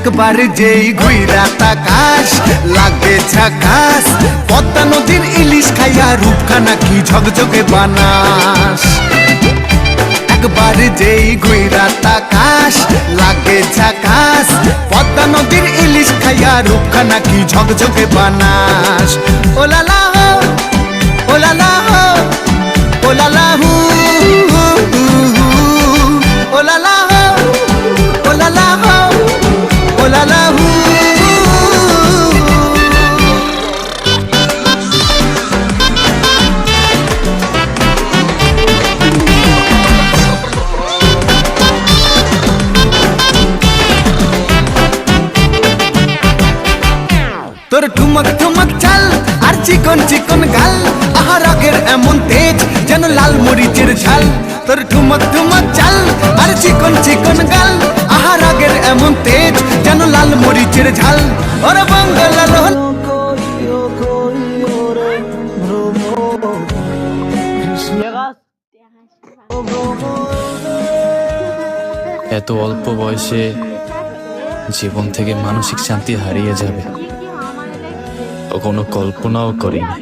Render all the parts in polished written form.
একবার যেই ঘুইরা তাকাস লাগে ঝাকাস, পদ্মা নদীর ইলিশ খাইয়া রূপখানা কি ঝকঝকে বানাস। একবার যেই ঘুইরা তাকাস লাগে ঝাকাস, পদ্মা নদীর ইলিশ খাইয়া রূপখানা কি ঝকঝকে বানাস। ওলালা হো ওলালা হো ওলালা হু ওলালা হো ওলালা হো ওলালা হু। তোর ঠুমক ঠুমক চাল আর চিকন চিকন গাল, আহা রাগের এমন তেজ যেন লাল মরিচের ঝাল। তোর ঠুমক ঠুমক চাল আর চিকন চিকন গাল, আহা রাগের এমন তেজ যেন লাল মরিচের ঝাল। ওরে বাংলা লোহন এত অল্প বয়সে জীবন থেকে মানসিক শান্তি হারিয়ে যাবে কোনো কল্পনাও করিনি।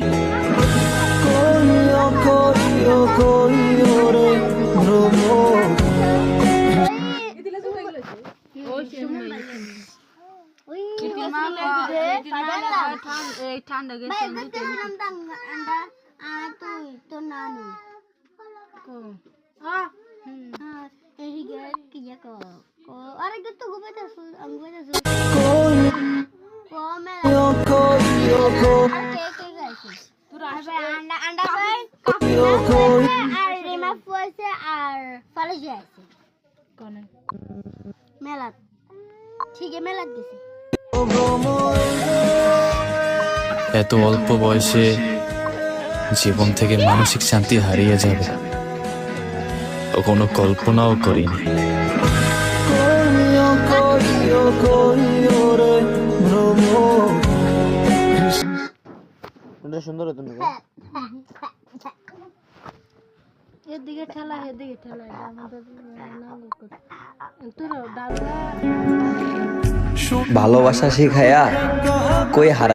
এত অল্প বয়সে জীবন থেকে মানসিক শান্তি হারিয়ে যাবে কোনো কল্পনাও করিনি। সুন্দর হতো না এদিকে ঠেলা এদিকে ঠেলা ভালোবাসা শিখায়া কই হারা